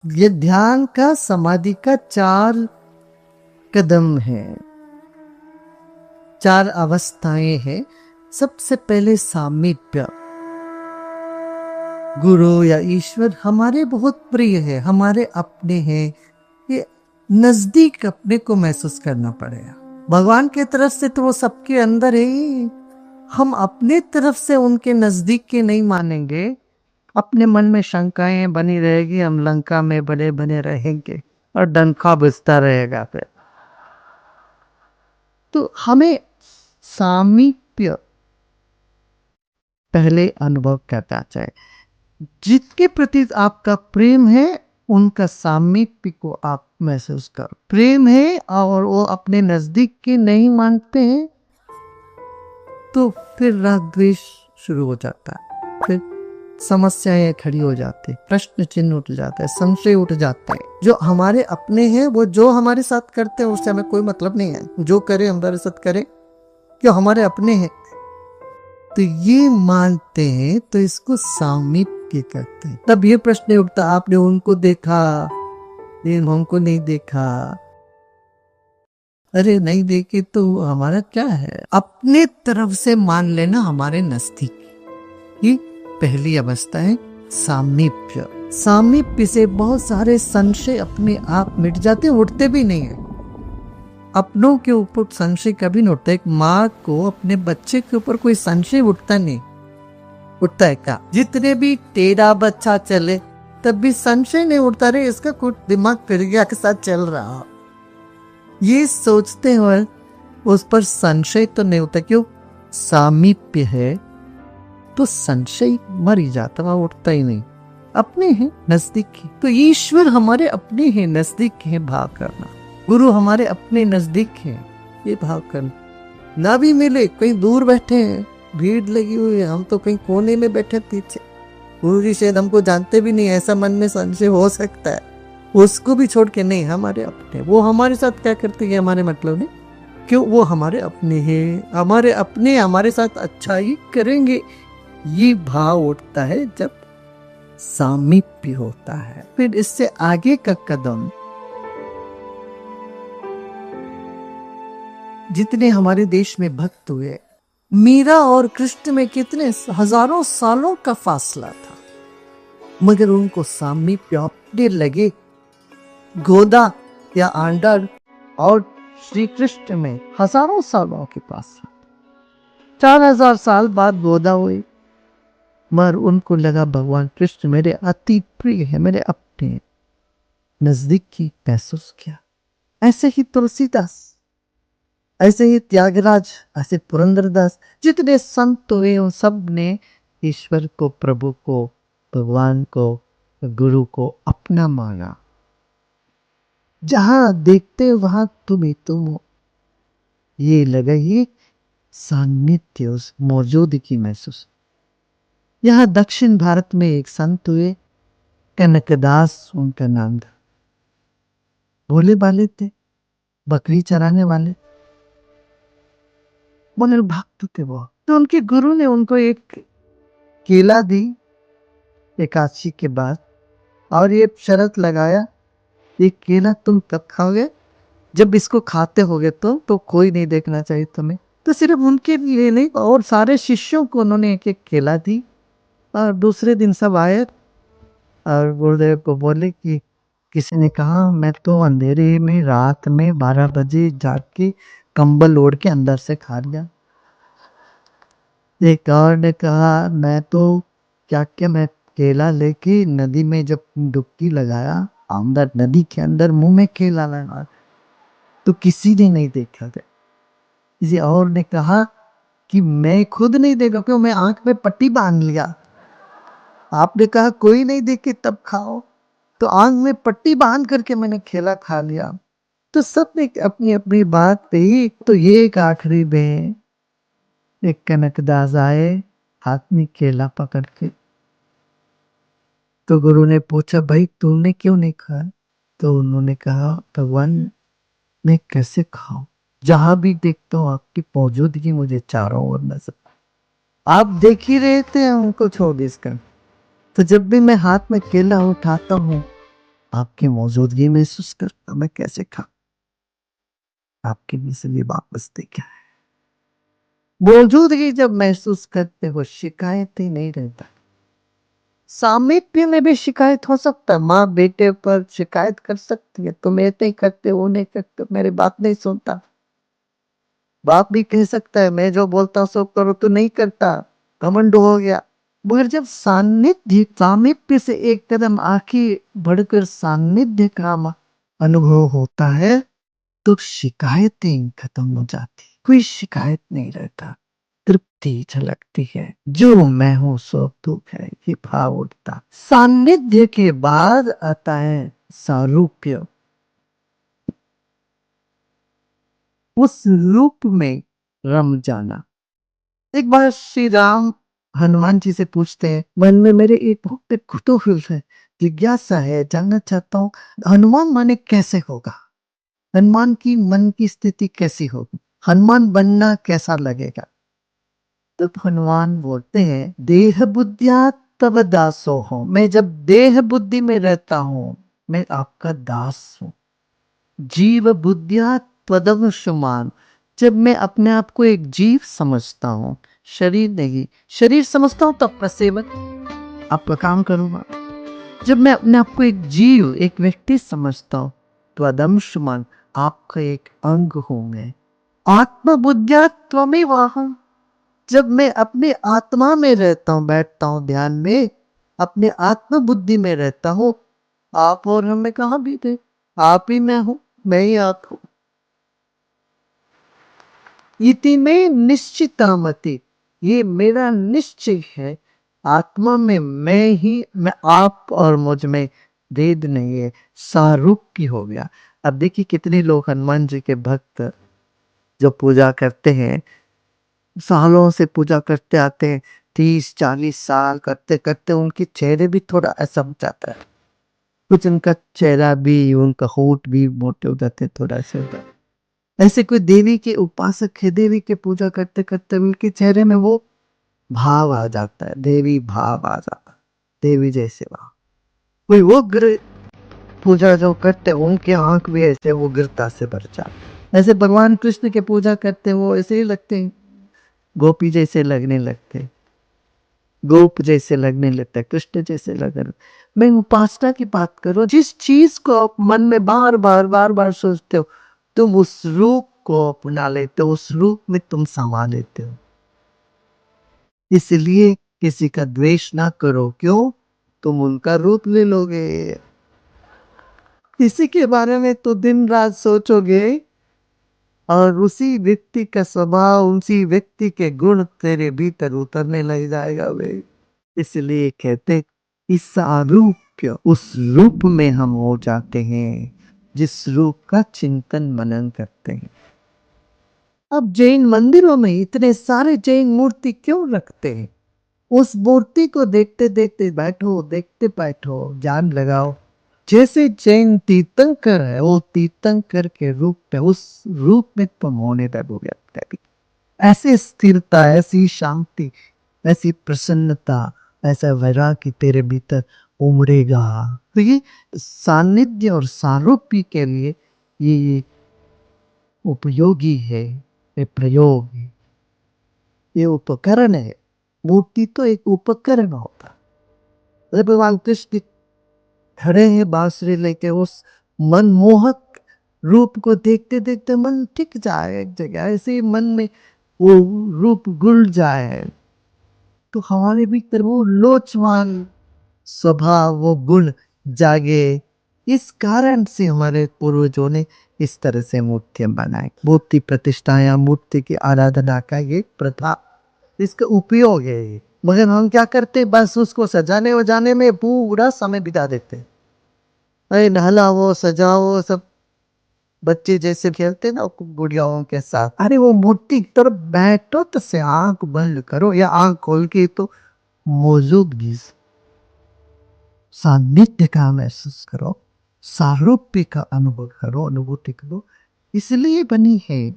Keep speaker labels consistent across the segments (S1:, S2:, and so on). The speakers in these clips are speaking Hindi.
S1: ये ध्यान का समाधि का 4 कदम है, 4 अवस्थाएं हैं। सबसे पहले सामीप्य, गुरु या ईश्वर हमारे बहुत प्रिय है, हमारे अपने हैं, ये नजदीक अपने को महसूस करना पड़ेगा। भगवान की तरफ से तो वो सबके अंदर है, हम अपने तरफ से उनके नजदीक के नहीं मानेंगे, अपने मन में शंकाएं बनी रहेगी, हम लंका में बने बने रहेंगे और डंका बजता रहेगा फिर। तो हमें सामीप्य पहले अनुभव करना चाहिए। जिसके प्रति आपका प्रेम है उनका सामीप्य को आप महसूस करो। प्रेम है और वो अपने नजदीक के नहीं मानते हैं तो फिर राग द्वेष शुरू हो जाता है, फिर समस्याएं खड़ी हो जाती, प्रश्न चिन्ह उठ जाते हैं, संशय उठ जाते हैं। जो हमारे अपने हैं वो जो हमारे साथ करते हैं उससे हमें कोई मतलब नहीं है, जो करे हमारे साथ करे, क्यों हमारे अपने हैं। तो ये मानते हैं तो इसको सामीप्य कहते हैं। तब ये प्रश्न उठता, आपने उनको देखा लेकिन हमको नहीं देखा। अरे नहीं देखे तो हमारा क्या है, अपने तरफ से मान लेना हमारे नजदीक। ये पहली अवस्था है सामीप्य। सामीप्य से बहुत सारे संशय अपने आप मिट जाते, उठते भी नहीं है। अपनों के ऊपर संशय कभी नहीं उठता। एक माँ को अपने बच्चे के ऊपर कोई संशय उठता नहीं, उठता है क्या? जितने भी तेरा बच्चा चले तब भी संशय नहीं उठता, रहे इसका कुछ दिमाग फिर गया के साथ चल रहा, ये सोचते हुए उस पर संशय तो नहीं होता। क्यों? सामीप्य है तो संशय मर ही जाता, वहां उठता ही नहीं, अपने हैं नजदीक ही। तो ईश्वर हमारे अपने हैं नजदीक हैं भाव करना, गुरु हमारे अपने नजदीक हैं ये भाव करना। ना भी मिले, कहीं दूर बैठे हैं, भीड़ लगी हुई है, हम तो कहीं कोने में बैठे पीछे, गुरु जी शायद हमको जानते भी नहीं, ऐसा मन में संशय हो सकता है। उसको भी छोड़ के नहीं, हमारे अपने, वो हमारे साथ क्या करते हैं हमारे मतलब नहीं, क्यों? वो हमारे अपने हैं, हमारे अपने हमारे साथ अच्छा ही करेंगे, ये भाव उठता है जब सामीप्य होता है। फिर इससे आगे का कदम, जितने हमारे देश में भक्त हुए, मीरा और कृष्ण में कितने हजारों सालों का फासला था, मगर उनको सामीप्य अपने लगे। गोदा या आंडर और श्री कृष्ण में हजारों सालों के पास, 4000 साल बाद गोदा हुई, मगर उनको लगा भगवान कृष्ण मेरे अति प्रिय है, मेरे अपने नजदीक की महसूस किया। ऐसे ही तुलसीदास, ऐसे ही त्यागराज, ऐसे पुरंदरदास, जितने संत हुए उन सब ने ईश्वर को, प्रभु को, भगवान को, गुरु को अपना माना। जहां देखते वहां तुम ही तुम हो, ये लगा ये सान्निध्य, उस मौजूदगी महसूस। यहाँ दक्षिण भारत में एक संत हुए, कनकदास उनका नाम था, भोले भाले थे, बकरी चराने वाले, मगर भक्त थे वो। तो उनके गुरु ने उनको एक केला दी एकादशी के बाद, और ये शर्त लगाया, ये केला तुम तब खाओगे जब इसको खाते होगे तो कोई नहीं देखना चाहिए तुम्हें। तो सिर्फ उनके लिए नहीं, और सारे शिष्यों को उन्होंने एक एक केला दी। और दूसरे दिन सब आए और गुरुदेव को बोले कि किसी ने कहा मैं तो अंधेरे में रात में 12 बजे जाग के कंबल ओढ़ के अंदर से खा लिया। एक और ने कहा मैं तो क्या मैं केला लेके नदी में जब डुबकी लगाया, अंदर नदी के अंदर मुंह में केला लगा, तो किसी ने नहीं देखा था। किसी और ने कहा कि मैं खुद नहीं देखा, क्यों? मैं आंख में पट्टी बांध लिया। आपने कहा कोई नहीं देखे तब खाओ, तो आंख में पट्टी बांध करके मैंने केला खा लिया। तो सब ने अपनी अपनी बात कही। तो ये एक आखिरी में एक कनकदास आए हाथ में केला पकड़ के, तो गुरु ने पूछा भाई तुमने क्यों नहीं खाया? तो उन्होंने कहा भगवान मैं कैसे खाऊं, जहां भी देखता हूँ आपकी मौजूदगी मुझे चारों ओर नजर, आप देख ही रहे थे, उनको छोड़ इसकर। तो जब भी मैं हाथ में केला उठाता हूँ आपकी मौजूदगी महसूस करता मैं कैसे खा आपके लिए वापस देखा है। मौजूदगी जब महसूस करते हो शिकायत ही नहीं रहता। सामीप्य में भी शिकायत हो सकता है, माँ बेटे पर शिकायत कर सकती है, तुम ऐसे ही करते वो नहीं करते, मेरी बात नहीं सुनता। बाप भी कह सकता है मैं जो बोलता हूँ सब करो, तो नहीं करता, घमंड हो गया। मगर जब सानिध्य सामीप्य से एक कदम आगे बढ़कर सानिध्य का अनुभव होता है तो शिकायतें खत्म हो जाती, कोई शिकायत नहीं रहता, तृप्ति झलकती है, जो मैं हूं सो दुख है ये भाव उठता। सानिध्य के बाद आता है सारूप्य, उस रूप में रम जाना। एक बार श्री राम हनुमान जी से पूछते हैं, मन में मेरे एक बहुत कुतूहल है, जिज्ञासा है, जानना चाहता हूँ हनुमान माने कैसे होगा, हनुमान की मन की स्थिति कैसी होगी, हनुमान बनना कैसा लगेगा। तब हनुमान बोलते हैं देह बुद्धिया तब दासो हो, मैं जब देह बुद्धि में रहता हूँ मैं आपका दास हूँ। जीव बुद्धिया त्वदव शुमान, जब मैं अपने आप को एक जीव समझता हूँ, शरीर नहीं, शरीर समझता हूँ तो अपना सेवक आपका काम करूंगा। जब मैं अपने आप को एक जीव एक व्यक्ति समझता हूँ तो अदमशुमान आपका एक अंग हूं मैं। आत्मबुद्धिया त्वमेवाहं, जब मैं अपने आत्मा में रहता हूँ बैठता हूँ ध्यान में, अपने आत्म बुद्धि में रहता हूँ, आप और हमें कहाँ भी थे, आप ही मैं हूं, मैं ही आप हूं। इति में निश्चितामति, ये मेरा निश्चय है, आत्मा में मैं आप और मुझ में भेद नहीं है, सारूप्य हो गया। अब देखिए कितने लोग हनुमान जी के भक्त जो पूजा करते हैं, सालों से पूजा करते आते हैं, 30-40 साल करते करते उनके चेहरे भी थोड़ा ऐसा हो जाता है, कुछ उनका चेहरा भी उनका होठ भी मोटे हो जाते हैं, थोड़ा ऐसे होता है। ऐसे कोई देवी के उपासक है, देवी के पूजा करते करते उनके चेहरे में वो भाव आ जाता है, देवी भाव आ जाता है, देवी जैसे भाव। कोई उग्र पूजा जो करते हैं उनके आंख भी ऐसे वो उग्रता से भर जाते, ऐसे भगवान कृष्ण के पूजा करते हैं वो ऐसे ही लगते हैं, गोपी जैसे लगने लगते, गोप जैसे लगने लगता है, कृष्ण जैसे लगने। मैं उपासना की बात करूं, जिस चीज को आप मन में बार बार सोचते हो तुम उस रूप को अपना लेते हो, उस रूप में तुम समा लेते हो। इसलिए किसी का द्वेष ना करो, क्यों, तुम उनका रूप ले लोगे। किसी के बारे में तो दिन रात सोचोगे और उसी व्यक्ति का स्वभाव उसी व्यक्ति के गुण तेरे भीतर उतरने लग जाएगा वे। इसलिए कहते इस आरूप्य, उस रूप में हम हो जाते हैं जिस रूप का चिंतन मनन करते हैं। अब जैन मंदिरों में इतने सारे जैन मूर्ति क्यों रखते हैं, उस मूर्ति को देखते देखते बैठो, देखते बैठो, ध्यान लगाओ, जैसे जैन तीर्थंकर है वो तीर्थंकर के रूप में उस रूप में तुम होने लगोगे। ऐसी स्थिरता, ऐसी शांति, ऐसी प्रसन्नता, ऐसा वैराग्य तेरे भीतर उमड़ेगा। तो ये सानिध्य और सारूप्य के लिए ये उपयोगी है, ये प्रयोग है, ये उपकरण है। मूर्ति तो एक उपकरण होता है। भगवान कृष्ण खड़े हैं बांसुरी लेके, उस मनमोहक रूप को देखते देखते मन टिक जाए एक जगह, ऐसे ही मन में वो रूप घुल जाए तो हमारे भीतर वो लोचवान स्वभाव वो गुण जागे। इस कारण से हमारे पूर्वजों ने इस तरह से मूर्तियां बनाई, मूर्ति प्रतिष्ठा या मूर्ति की आराधना का ये प्रथा, इसका उपयोग है ये। मगर हम क्या करते, बस उसको सजाने वजाने में पूरा समय बिता देते, अरे नहलाओ सजाओ, सब बच्चे जैसे खेलते ना गुड़ियाओं के साथ, अरे वो मूर्ति की तरफ बैठो तो से आंख बंद करो या आंख खोल के तो मौजूदगी सानिध्य का महसूस करो, सारूप्य का अनुभव करो, अनुभूति करो। इसलिए बनी है।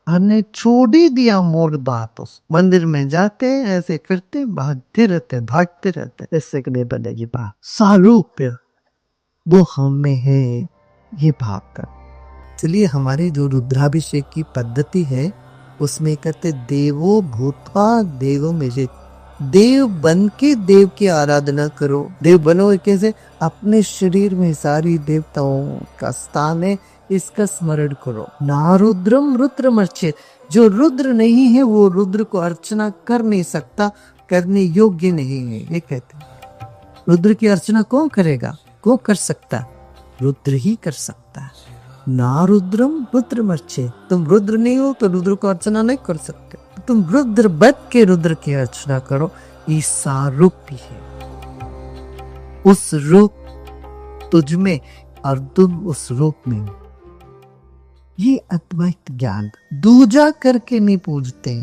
S1: हमने छोड़ ही दिया मोर बात, उस मंदिर में जाते ऐसे करते भागते रहते ऐसे के लिए बनेगी बात सारूप्य। वो हम में है, ये भाव कर। चलिए हमारे जो रुद्राभिषेक की पद्धति है उसमें कहते देवो भूत्वा देवो में, देव बन के देव की आराधना करो। देव बनो कैसे? अपने शरीर में सारी देवताओं का स्थान है, इसका स्मरण करो। ना रुद्रम रुद्रमर्चित, जो रुद्र नहीं है वो रुद्र को अर्चना कर नहीं सकता, करने योग्य नहीं है। ये कहते हैं रुद्र की अर्चना कौन करेगा? कौन कर सकता? रुद्र ही कर सकता है। ना रुद्रम रुद्रमर्चित, तुम रुद्र नहीं हो तो रुद्र को अर्चना नहीं कर सकते। तुम रुद्र बन के रुद्र की अर्चना करो। ईसा रूप भी है, उस रूप तुझ में और तुम उस रूप में। ये अद्वैत ज्ञान दूजा करके नहीं पूजते,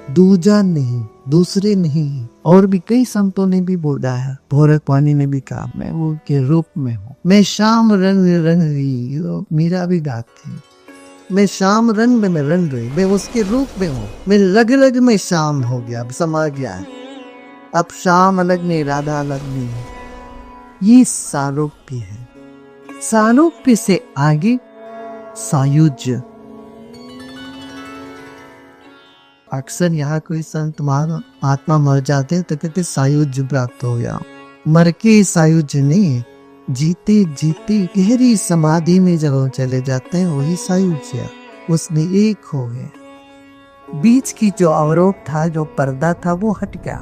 S1: दूजा नहीं, दूसरे नहीं। और भी कई संतों ने भी बोला है, भोरक वाणी ने भी कहा मैं वो के रूप में हूँ। मैं श्याम रंग रंग, मीरा भी गाती है, मैं श्याम रंग में रंग रही, मैं उसके रूप में हूँ। मैं लग लग में श्याम हो गया, अब समा गया है। अब श्याम अलग नहीं, राधा अलग नहीं है। ये सारूप्य है। सारूप्य से आगे सायुज्य। अक्सर यहाँ कोई संत महात्मा मर जाते हैं तो कहते सायुज्य प्राप्त हो गया। मर के सायुज्य नहीं है, जीते जीते गहरी समाधि में जब वो चले जाते हैं वही सायुज्य, उसने एक हो गए। बीच की जो अवरोध था, जो पर्दा था, वो हट गया।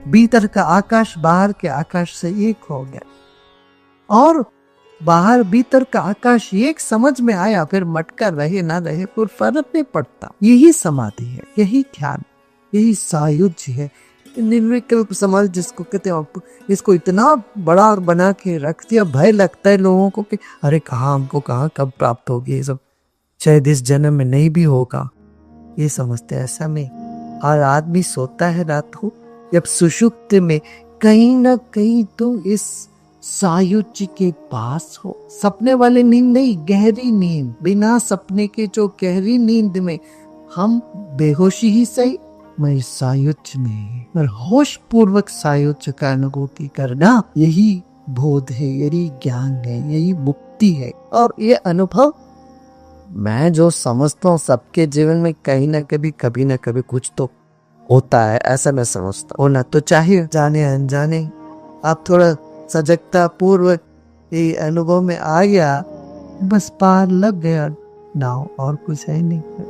S1: भीतर का आकाश बाहर के आकाश से एक हो गया और बाहर भीतर का आकाश एक समझ में आया। फिर मटका रहे ना रहे कोई फर्क नहीं पड़ता। यही समाधि है, यही ध्यान, यही सायुज्य है। निर्विकल्प समाधि जिसको कहते हैं, इसको इतना बड़ा बना के रख दिया, भय लगता है लोगों को कि अरे कहाँ हमको कहाँ कब प्राप्त होगी, ये सब शायद इस जन्म में नहीं भी होगा, ये समझते हैं। ऐसा नहीं। और आदमी सोता है रात को, जब सुषुप्त में कहीं ना कहीं तो इस सायुज्य के पास हो। सपने वाले नींद नहीं, गहरी नींद, बिना सपने के जो गहरी नींद में हम बेहोशी ही सही, मैं सायुज्य में और होश पूर्वक सायुज्य का अनुभूति करना, यही बोध है, यही ज्ञान है, यही मुक्ति है। और ये अनुभव मैं जो समझता हूँ सबके जीवन में कहीं ना कभी ना कभी कुछ तो होता है, ऐसा मैं समझता हूँ। होना तो चाहिए, जाने अनजाने। आप थोड़ा सजगता पूर्वक ये अनुभव में आ गया, बस पार लग गया नाव, और कुछ है नहीं।